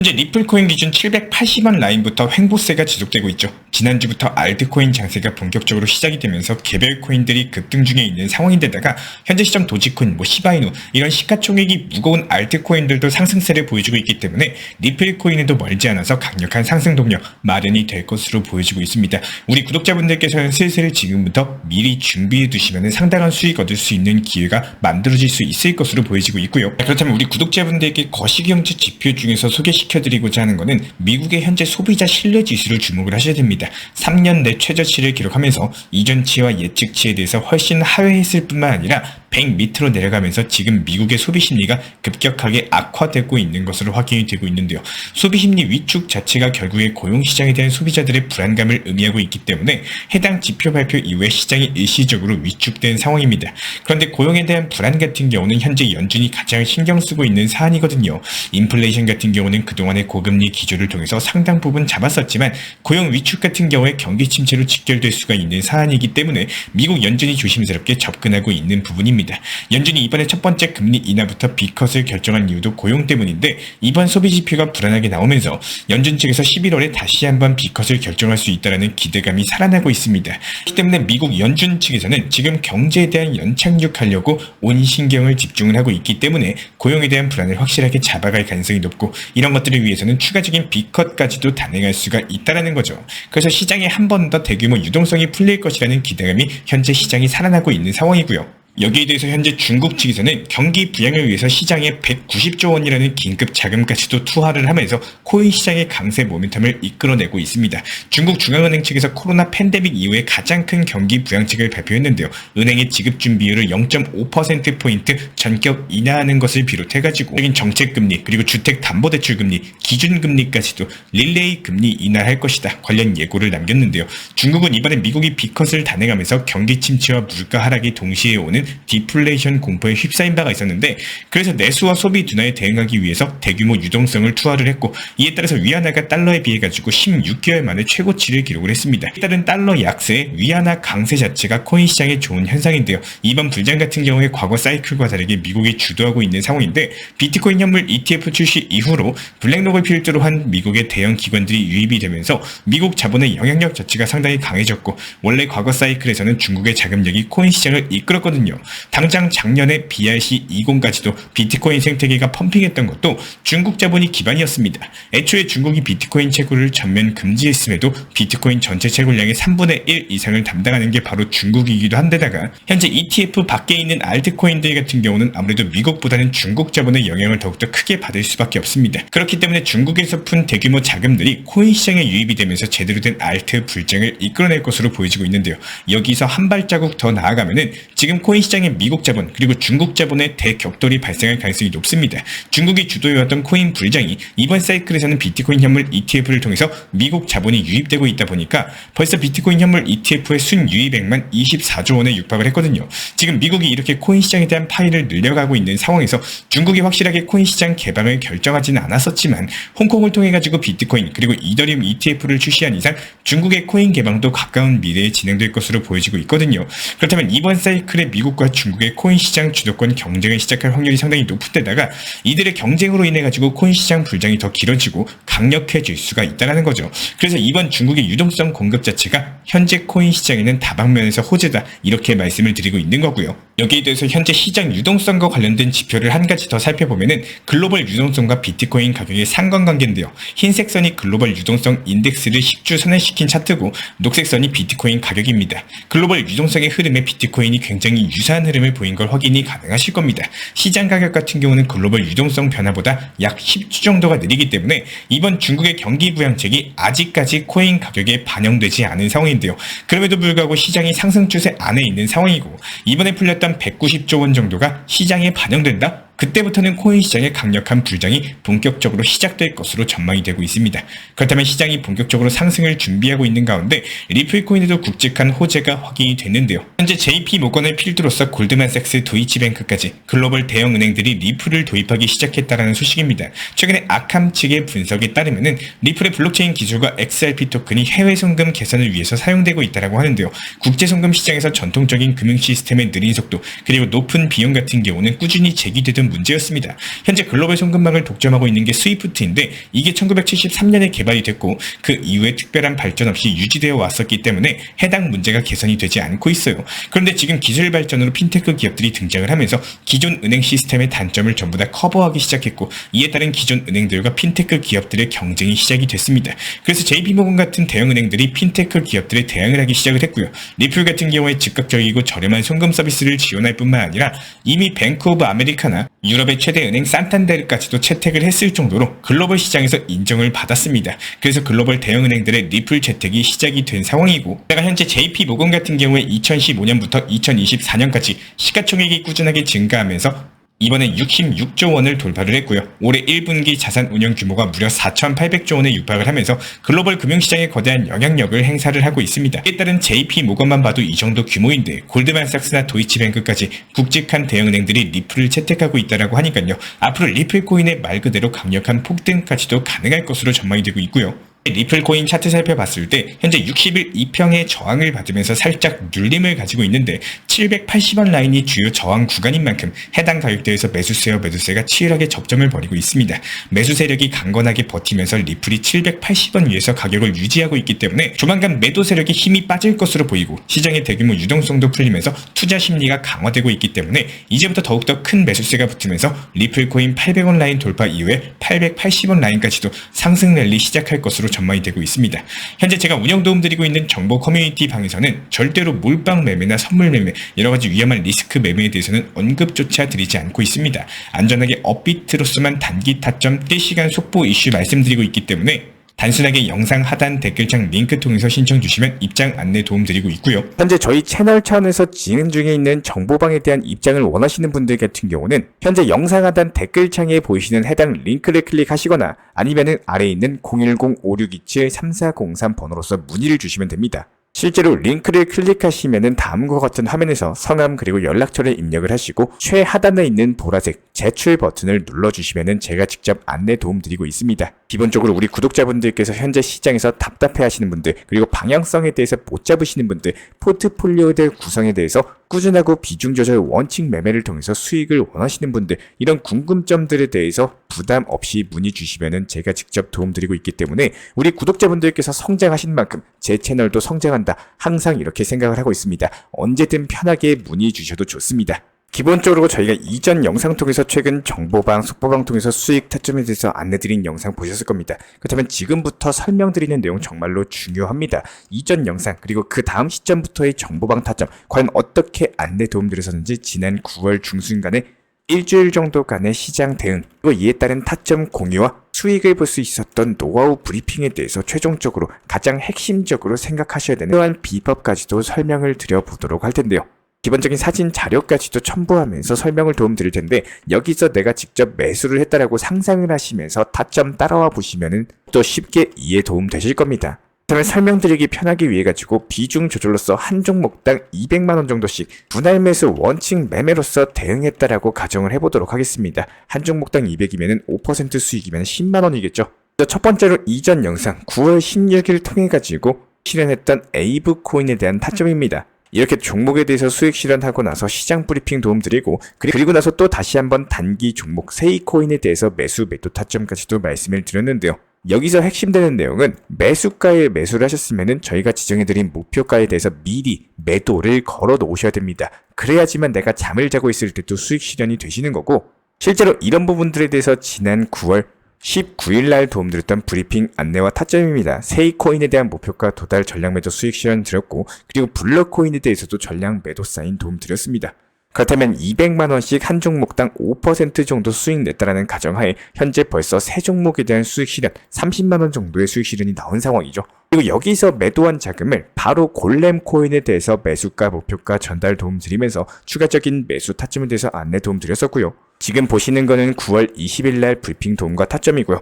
현재 리플코인 기준 780원 라인부터 횡보세가 지속되고 있죠. 지난주부터 알트코인 장세가 본격적으로 시작이 되면서 개별 코인들이 급등 중에 있는 상황인데다가 현재 시점 도지코인, 시바이누 이런 시가총액이 무거운 알트코인들도 상승세를 보여주고 있기 때문에 리플코인에도 멀지 않아서 강력한 상승 동력 마련이 될 것으로 보여지고 있습니다. 우리 구독자분들께서는 슬슬 지금부터 미리 준비해 두시면 상당한 수익 얻을 수 있는 기회가 만들어질 수 있을 것으로 보여지고 있고요. 그렇다면 우리 구독자분들에게 거시경제 지표 중에서 소개시켜드리고자 하는 것은 미국의 현재 소비자 신뢰지수를 주목을 하셔야 됩니다. 3년 내 최저치를 기록하면서 이전치와 예측치에 대해서 훨씬 하회했을 뿐만 아니라 100 밑으로 내려가면서 지금 미국의 소비 심리가 급격하게 악화되고 있는 것으로 확인이 되고 있는데요. 소비 심리 위축 자체가 결국에 고용시장에 대한 소비자들의 불안감을 의미하고 있기 때문에 해당 지표 발표 이후에 시장이 일시적으로 위축된 상황입니다. 그런데 고용에 대한 불안 같은 경우는 현재 연준이 가장 신경 쓰고 있는 사안이거든요. 인플레이션 같은 경우는 그동안의 고금리 기조를 통해서 상당 부분 잡았었지만 고용 위축 같은 경우에 경기 침체로 직결될 수가 있는 사안이기 때문에 미국 연준이 조심스럽게 접근하고 있는 부분입니다. 연준이 이번에 첫 번째 금리 인하부터 B컷을 결정한 이유도 고용 때문인데 이번 소비 지표가 불안하게 나오면서 연준 측에서 11월에 다시 한번 B컷을 결정할 수 있다는 기대감이 살아나고 있습니다. 그렇기 때문에 미국 연준 측에서는 지금 경제에 대한 연착륙하려고 온 신경을 집중을 하고 있기 때문에 고용에 대한 불안을 확실하게 잡아갈 가능성이 높고 이런 것들을 위해서는 추가적인 B컷까지도 단행할 수가 있다는 거죠. 그래서 시장에 한 번 더 대규모 유동성이 풀릴 것이라는 기대감이 현재 시장이 살아나고 있는 상황이고요. 여기에 대해서 현재 중국 측에서는 경기 부양을 위해서 시장에 190조 원이라는 긴급 자금까지도 투하를 하면서 코인 시장의 강세 모멘텀을 이끌어내고 있습니다. 중국 중앙은행 측에서 코로나 팬데믹 이후에 가장 큰 경기 부양책을 발표했는데요. 은행의 지급 준비율을 0.5%포인트 전격 인하하는 것을 비롯해가지고 정책금리 그리고 주택담보대출금리, 기준금리까지도 릴레이 금리 인하할 것이다. 관련 예고를 남겼는데요. 중국은 이번에 미국이 B컷을 단행하면서 경기 침체와 물가 하락이 동시에 오는 디플레이션 공포에 휩싸인 바가 있었는데 그래서 내수와 소비 둔화에 대응하기 위해서 대규모 유동성을 투하를 했고 이에 따라서 위안화가 달러에 비해 가지고 16개월 만에 최고치를 기록을 했습니다. 따른 달러 약세에 위안화 강세 자체가 코인 시장에 좋은 현상인데요. 이번 불장 같은 경우에 과거 사이클과 다르게 미국이 주도하고 있는 상황인데 비트코인 현물 ETF 출시 이후로 블랙록을 필두로 한 미국의 대형 기관들이 유입이 되면서 미국 자본의 영향력 자체가 상당히 강해졌고 원래 과거 사이클에서는 중국의 자금력이 코인 시장을 이끌었거든요. 당장 작년에 BRC20까지도 비트코인 생태계가 펌핑했던 것도 중국 자본이 기반이었습니다. 애초에 중국이 비트코인 채굴을 전면 금지했음에도 비트코인 전체 채굴량의 3분의 1 이상을 담당하는 게 바로 중국이기도 한데다가 현재 ETF 밖에 있는 알트코인들 같은 경우는 아무래도 미국보다는 중국 자본의 영향을 더욱더 크게 받을 수밖에 없습니다. 그렇기 때문에 중국에서 푼 대규모 자금들이 코인 시장에 유입이 되면서 제대로 된 알트 불장을 이끌어낼 것으로 보여지고 있는데요. 여기서 한 발자국 더 나아가면은 지금 코인 시장의 미국 자본 그리고 중국 자본의 대격돌이 발생할 가능성이 높습니다. 중국이 주도해왔던 코인 불장이 이번 사이클에서는 비트코인 현물 ETF를 통해서 미국 자본이 유입되고 있다 보니까 벌써 비트코인 현물 ETF의 순유입액만 24조 원에 육박을 했거든요. 지금 미국이 이렇게 코인 시장에 대한 파이를 늘려가고 있는 상황에서 중국이 확실하게 코인 시장 개방을 결정하지는 않았었지만 홍콩을 통해 가지고 비트코인 그리고 이더리움 ETF를 출시한 이상 중국의 코인 개방도 가까운 미래에 진행될 것으로 보여지고 있거든요. 그렇다면 이번 사이클의 미국과 중국의 코인 시장 주도권 경쟁을 시작할 확률이 상당히 높은 데다가 이들의 경쟁으로 인해 가지고 코인 시장 불장이 더 길어지고 강력해질 수가 있다는 거죠. 그래서 이번 중국의 유동성 공급 자체가 현재 코인 시장에는 다방면에서 호재다 이렇게 말씀을 드리고 있는 거고요. 여기에 대해서 현재 시장 유동성과 관련된 지표를 한 가지 더 살펴보면은 글로벌 유동성과 비트코인 가격의 상관관계인데요. 흰색 선이 글로벌 유동성 인덱스를 10주 선행시킨 차트고 녹색 선이 비트코인 가격입니다. 글로벌 유동성의 흐름에 비트코인이 굉장히 유사한 흐름을 보인 걸 확인이 가능하실 겁니다. 시장 가격 같은 경우는 글로벌 유동성 변화보다 약 10주 정도가 느리기 때문에 이번 중국의 경기 부양책이 아직까지 코인 가격에 반영되지 않은 상황인데요. 그럼에도 불구하고 시장이 상승 추세 안에 있는 상황이고 이번에 풀렸던 190조 원 정도가 시장에 반영된다? 그때부터는 코인 시장의 강력한 불장이 본격적으로 시작될 것으로 전망이 되고 있습니다. 그렇다면 시장이 본격적으로 상승을 준비하고 있는 가운데 리플코인에도 굵직한 호재가 확인이 됐는데요. 현재 JP모건의 필두로서 골드만삭스, 도이치뱅크까지 글로벌 대형 은행들이 리플을 도입하기 시작했다는 소식입니다. 최근에 아캄 측의 분석에 따르면 리플의 블록체인 기술과 XRP 토큰이 해외 송금 개선을 위해서 사용되고 있다고 하는데요. 국제 송금 시장에서 전통적인 금융 시스템의 느린 속도 그리고 높은 비용 같은 경우는 꾸준히 제기되던 문제였습니다. 현재 글로벌 송금망을 독점하고 있는 게 스위프트인데 이게 1973년에 개발이 됐고 그 이후에 특별한 발전 없이 유지되어 왔었기 때문에 해당 문제가 개선이 되지 않고 있어요. 그런데 지금 기술 발전으로 핀테크 기업들이 등장을 하면서 기존 은행 시스템의 단점을 전부 다 커버하기 시작했고 이에 따른 기존 은행들과 핀테크 기업들의 경쟁이 시작이 됐습니다. 그래서 JP모건 같은 대형 은행들이 핀테크 기업들에 대항을 하기 시작을 했고요. 리플 같은 경우에 즉각적이고 저렴한 송금 서비스를 지원할 뿐만 아니라 이미 뱅크 오브 아메리카나 유럽의 최대 은행 산탄데르까지도 채택을 했을 정도로 글로벌 시장에서 인정을 받았습니다. 그래서 글로벌 대형 은행들의 리플 채택이 시작이 된 상황이고 내가 현재 JP모건 같은 경우에 2015년부터 2024년까지 시가총액이 꾸준하게 증가하면서 이번에 66조 원을 돌파를 했고요. 올해 1분기 자산 운용 규모가 무려 4,800조 원에 육박을 하면서 글로벌 금융시장에 거대한 영향력을 행사를 하고 있습니다. 이에 따른 JP모건만 봐도 이 정도 규모인데 골드만삭스나 도이치뱅크까지 굵직한 대형은행들이 리플을 채택하고 있다고 하니까요. 앞으로 리플코인의 말 그대로 강력한 폭등까지도 가능할 것으로 전망이 되고 있고요. 리플코인 차트 살펴봤을 때 현재 60일 2평의 저항을 받으면서 살짝 눌림을 가지고 있는데 780원 라인이 주요 저항 구간인 만큼 해당 가격대에서 매수세와 매도세가 치열하게 접점을 벌이고 있습니다. 매수 세력이 강건하게 버티면서 리플이 780원 위에서 가격을 유지하고 있기 때문에 조만간 매도 세력이 힘이 빠질 것으로 보이고 시장의 대규모 유동성도 풀리면서 투자 심리가 강화되고 있기 때문에 이제부터 더욱더 큰 매수세가 붙으면서 리플코인 800원 라인 돌파 이후에 880원 라인까지도 상승 랠리 시작할 것으로 전망이 되고 있습니다. 현재 제가 운영 도움 드리고 있는 정보 커뮤니티 방에서는 절대로 몰빵 매매나 선물 매매, 여러가지 위험한 리스크 매매에 대해서는 언급조차 드리지 않고 있습니다. 안전하게 업비트로서만 단기 타점, 실시간 속보 이슈 말씀드리고 있기 때문에 단순하게 영상 하단 댓글창 링크 통해서 신청 주시면 입장 안내 도움 드리고 있고요. 현재 저희 채널 차원에서 진행 중에 있는 정보방에 대한 입장을 원하시는 분들 같은 경우는 현재 영상 하단 댓글창에 보이시는 해당 링크를 클릭하시거나 아니면은 아래에 있는 010-5627-3403 번호로서 문의를 주시면 됩니다. 실제로 링크를 클릭하시면은 다음과 같은 화면에서 성함 그리고 연락처를 입력을 하시고 최하단에 있는 보라색 제출 버튼을 눌러주시면은 제가 직접 안내 도움 드리고 있습니다. 기본적으로 우리 구독자분들께서 현재 시장에서 답답해 하시는 분들 그리고 방향성에 대해서 못 잡으시는 분들 포트폴리오들 구성에 대해서 꾸준하고 비중 조절 원칙 매매를 통해서 수익을 원하시는 분들 이런 궁금점들에 대해서 부담 없이 문의 주시면은 제가 직접 도움 드리고 있기 때문에 우리 구독자분들께서 성장하신 만큼 제 채널도 성장한다 항상 이렇게 생각을 하고 있습니다. 언제든 편하게 문의 주셔도 좋습니다. 기본적으로 저희가 이전 영상 통해서 최근 정보방, 속보방 통해서 수익 타점에 대해서 안내드린 영상 보셨을 겁니다. 그렇다면 지금부터 설명드리는 내용 정말로 중요합니다. 이전 영상 그리고 그 다음 시점부터의 정보방 타점 과연 어떻게 안내 도움드렸었는지 지난 9월 중순간에 일주일 정도간의 시장 대응 그리고 이에 따른 타점 공유와 수익을 볼 수 있었던 노하우 브리핑에 대해서 최종적으로 가장 핵심적으로 생각하셔야 되는 그러한 비법까지도 설명을 드려보도록 할 텐데요. 기본적인 사진 자료까지도 첨부하면서 설명을 도움드릴 텐데 여기서 내가 직접 매수를 했다라고 상상을 하시면서 타점 따라와 보시면은 또 쉽게 이해 도움 되실 겁니다. 그렇다면 설명드리기 편하기 위해 가지고 비중 조절로서 한 종목당 200만원 정도씩 분할 매수 원칙 매매로서 대응했다라고 가정을 해보도록 하겠습니다. 한 종목당 200이면은 5% 수익이면 10만원이겠죠. 첫 번째로 이전 영상 9월 16일 통해 가지고 실현했던 에이브 코인에 대한 타점입니다. 이렇게 종목에 대해서 수익 실현하고 나서 시장 브리핑 도움드리고 그리고 나서 또 다시 한번 단기 종목 세이코인에 대해서 매수 매도 타점까지도 말씀을 드렸는데요. 여기서 핵심되는 내용은 매수가에 매수를 하셨으면 저희가 지정해드린 목표가에 대해서 미리 매도를 걸어 놓으셔야 됩니다. 그래야지만 내가 잠을 자고 있을 때도 수익 실현이 되시는 거고 실제로 이런 부분들에 대해서 지난 9월 19일날 도움드렸던 브리핑 안내와 타점입니다. 세이코인에 대한 목표가 도달 전량 매도 수익 실현 드렸고 그리고 블러코인에 대해서도 전량 매도 사인 도움드렸습니다. 그렇다면 200만원씩 한 종목당 5% 정도 수익 냈다라는 가정하에 현재 벌써 세 종목에 대한 수익 실현 30만원 정도의 수익 실현이 나온 상황이죠. 그리고 여기서 매도한 자금을 바로 골렘 코인에 대해서 매수가 목표가 전달 도움 드리면서 추가적인 매수 타점에 대해서 안내 도움 드렸었고요. 지금 보시는 거는 9월 20일날 브리핑 도움과 타점이고요.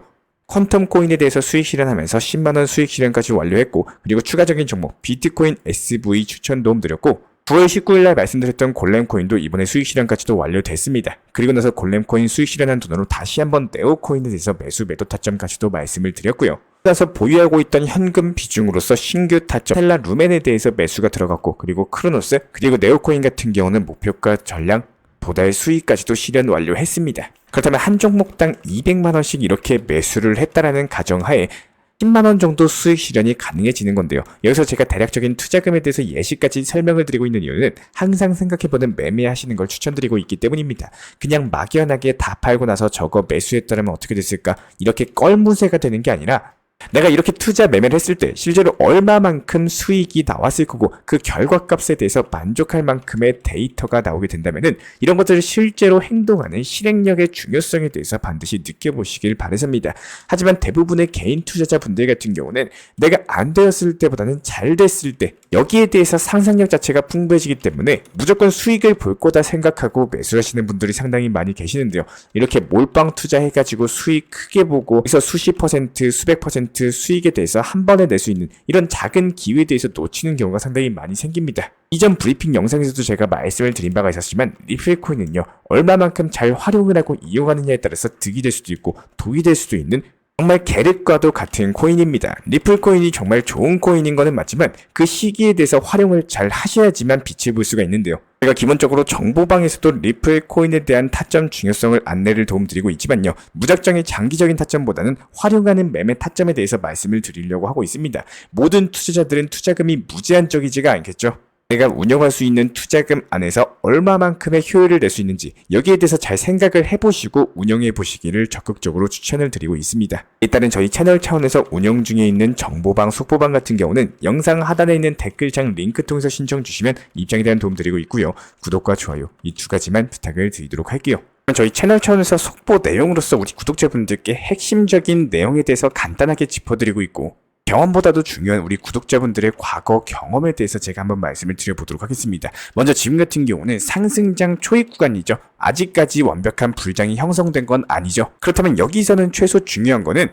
퀀텀 코인에 대해서 수익 실현하면서 10만원 수익 실현까지 완료했고 그리고 추가적인 종목 비트코인 SV 추천 도움 드렸고 9월 19일날 말씀드렸던 골렘코인도 이번에 수익 실현까지도 완료됐습니다. 그리고 나서 골렘코인 수익 실현한 돈으로 다시 한번 네오코인에 대해서 매수 매도 타점까지도 말씀을 드렸고요. 그래서 보유하고 있던 현금 비중으로서 신규 타점 텔라 루멘에 대해서 매수가 들어갔고 그리고 크로노스 그리고 네오코인 같은 경우는 목표가 전량 도달 수익까지도 실현 완료했습니다. 그렇다면 한 종목당 200만원씩 이렇게 매수를 했다라는 가정하에 10만원 정도 수익 실현이 가능해지는 건데요. 여기서 제가 대략적인 투자금에 대해서 예시까지 설명을 드리고 있는 이유는 항상 생각해보는 매매하시는 걸 추천드리고 있기 때문입니다. 그냥 막연하게 다 팔고 나서 저거 매수했더라면 어떻게 됐을까? 이렇게 껄무새가 되는 게 아니라 내가 이렇게 투자 매매를 했을 때 실제로 얼마만큼 수익이 나왔을 거고 그 결과값에 대해서 만족할 만큼의 데이터가 나오게 된다면은 이런 것들을 실제로 행동하는 실행력의 중요성에 대해서 반드시 느껴보시길 바라십니다. 하지만 대부분의 개인 투자자분들 같은 경우는 내가 안 되었을 때보다는 잘 됐을 때 여기에 대해서 상상력 자체가 풍부해지기 때문에 무조건 수익을 볼 거다 생각하고 매수를 하시는 분들이 상당히 많이 계시는데요. 이렇게 몰빵 투자해가지고 수익 크게 보고 그래서 수십 퍼센트, 수백 퍼센트 수익에 대해서 한 번에 낼 수 있는 이런 작은 기회에 대해서 놓치는 경우가 상당히 많이 생깁니다. 이전 브리핑 영상에서도 제가 말씀을 드린 바가 있었지만 리플코인은요 얼마만큼 잘 활용을 하고 이용하느냐에 따라서 득이 될 수도 있고 독이 될 수도 있는 정말 계륵과도 같은 코인입니다. 리플코인이 정말 좋은 코인인 거는 맞지만 그 시기에 대해서 활용을 잘 하셔야지만 빛을 볼 수가 있는데요. 제가 기본적으로 정보방에서도 리플코인에 대한 타점 중요성을 안내를 도움드리고 있지만요. 무작정의 장기적인 타점보다는 활용하는 매매 타점에 대해서 말씀을 드리려고 하고 있습니다. 모든 투자자들은 투자금이 무제한적이지가 않겠죠. 내가 운영할 수 있는 투자금 안에서 얼마만큼의 효율을 낼 수 있는지 여기에 대해서 잘 생각을 해보시고 운영해 보시기를 적극적으로 추천을 드리고 있습니다. 일단은 저희 채널 차원에서 운영 중에 있는 정보방, 속보방 같은 경우는 영상 하단에 있는 댓글창 링크 통해서 신청 주시면 입장에 대한 도움 드리고 있고요. 구독과 좋아요 이 두 가지만 부탁을 드리도록 할게요. 저희 채널 차원에서 속보 내용으로서 우리 구독자분들께 핵심적인 내용에 대해서 간단하게 짚어드리고 있고 경험보다도 중요한 우리 구독자분들의 과거 경험에 대해서 제가 한번 말씀을 드려보도록 하겠습니다. 먼저 지금 같은 경우는 상승장 초입 구간이죠. 아직까지 완벽한 불장이 형성된 건 아니죠. 그렇다면 여기서는 최소 중요한 거는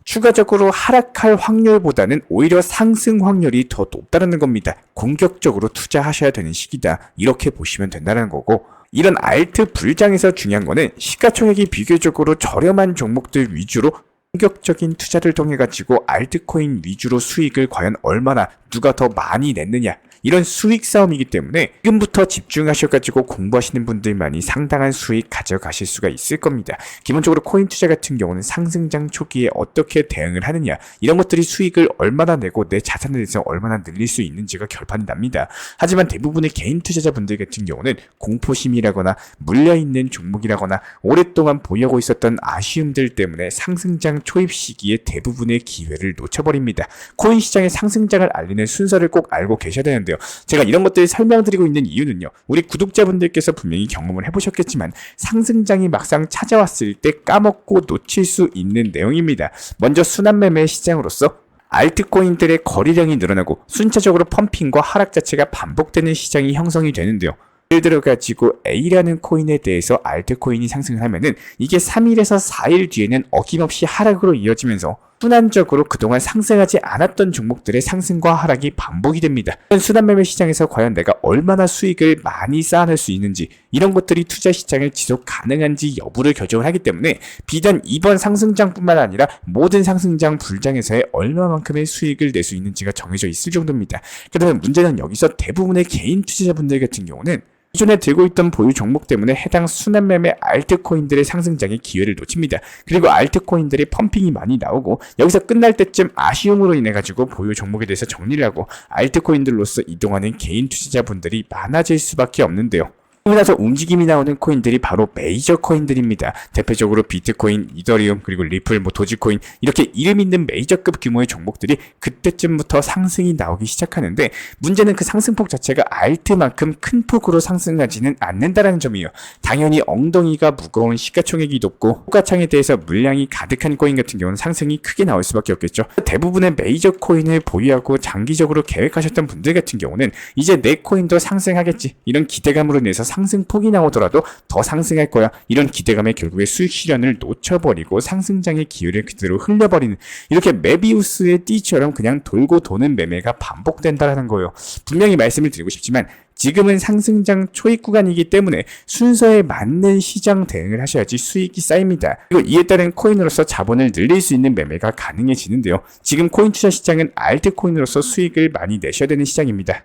추가적으로 하락할 확률보다는 오히려 상승 확률이 더 높다는 겁니다. 공격적으로 투자하셔야 되는 시기다. 이렇게 보시면 된다는 거고 이런 알트 불장에서 중요한 거는 시가총액이 비교적으로 저렴한 종목들 위주로 공격적인 투자를 통해 가지고 알트코인 위주로 수익을 과연 얼마나 누가 더 많이 냈느냐 이런 수익 싸움이기 때문에 지금부터 집중하셔가지고 공부하시는 분들만이 상당한 수익 가져가실 수가 있을 겁니다. 기본적으로 코인 투자 같은 경우는 상승장 초기에 어떻게 대응을 하느냐 이런 것들이 수익을 얼마나 내고 내 자산에 대해서 얼마나 늘릴 수 있는지가 결판이 납니다. 하지만 대부분의 개인 투자자분들 같은 경우는 공포심이라거나 물려있는 종목이라거나 오랫동안 보유하고 있었던 아쉬움들 때문에 상승장 초입 시기에 대부분의 기회를 놓쳐버립니다. 코인 시장의 상승장을 알리는 순서를 꼭 알고 계셔야 되는데요. 제가 이런 것들을 설명드리고 있는 이유는요. 우리 구독자분들께서 분명히 경험을 해보셨겠지만 상승장이 막상 찾아왔을 때 까먹고 놓칠 수 있는 내용입니다. 먼저 순환매매 시장으로서 알트코인들의 거래량이 늘어나고 순차적으로 펌핑과 하락 자체가 반복되는 시장이 형성이 되는데요. 예를 들어 가지고 A라는 코인에 대해서 알트코인이 상승을 하면은 이게 3일에서 4일 뒤에는 어김없이 하락으로 이어지면서 순환적으로 그동안 상승하지 않았던 종목들의 상승과 하락이 반복이 됩니다. 순환매매 시장에서 과연 내가 얼마나 수익을 많이 쌓아낼 수 있는지 이런 것들이 투자 시장을 지속 가능한지 여부를 결정을 하기 때문에 비단 이번 상승장뿐만 아니라 모든 상승장 불장에서의 얼마만큼의 수익을 낼 수 있는지가 정해져 있을 정도입니다. 그다음에 문제는 여기서 대부분의 개인 투자자분들 같은 경우는 기존에 들고 있던 보유 종목 때문에 해당 순환매매 알트코인들의 상승장의 기회를 놓칩니다. 그리고 알트코인들의 펌핑이 많이 나오고 여기서 끝날 때쯤 아쉬움으로 인해 가지고 보유 종목에 대해서 정리를 하고 알트코인들로서 이동하는 개인 투자자분들이 많아질 수밖에 없는데요. 그러고 나서 움직임이 나오는 코인들이 바로 메이저 코인들입니다. 대표적으로 비트코인, 이더리움, 그리고 리플, 도지코인 이렇게 이름 있는 메이저급 규모의 종목들이 그때쯤부터 상승이 나오기 시작하는데 문제는 그 상승폭 자체가 알트만큼 큰 폭으로 상승하지는 않는다는 점이에요. 당연히 엉덩이가 무거운 시가총액이 높고 호가창에 대해서 물량이 가득한 코인 같은 경우는 상승이 크게 나올 수밖에 없겠죠. 대부분의 메이저 코인을 보유하고 장기적으로 계획하셨던 분들 같은 경우는 이제 내 코인도 상승하겠지 이런 기대감으로 인해서 상승폭이 나오더라도 더 상승할 거야 이런 기대감에 결국에 수익 실현을 놓쳐버리고 상승장의 기회를 그대로 흘려버리는 이렇게 메비우스의 띠처럼 그냥 돌고 도는 매매가 반복된다는 거예요. 분명히 말씀을 드리고 싶지만 지금은 상승장 초입 구간이기 때문에 순서에 맞는 시장 대응을 하셔야지 수익이 쌓입니다. 그리고 이에 따른 코인으로서 자본을 늘릴 수 있는 매매가 가능해지는데요. 지금 코인 투자 시장은 알트코인으로서 수익을 많이 내셔야 되는 시장입니다.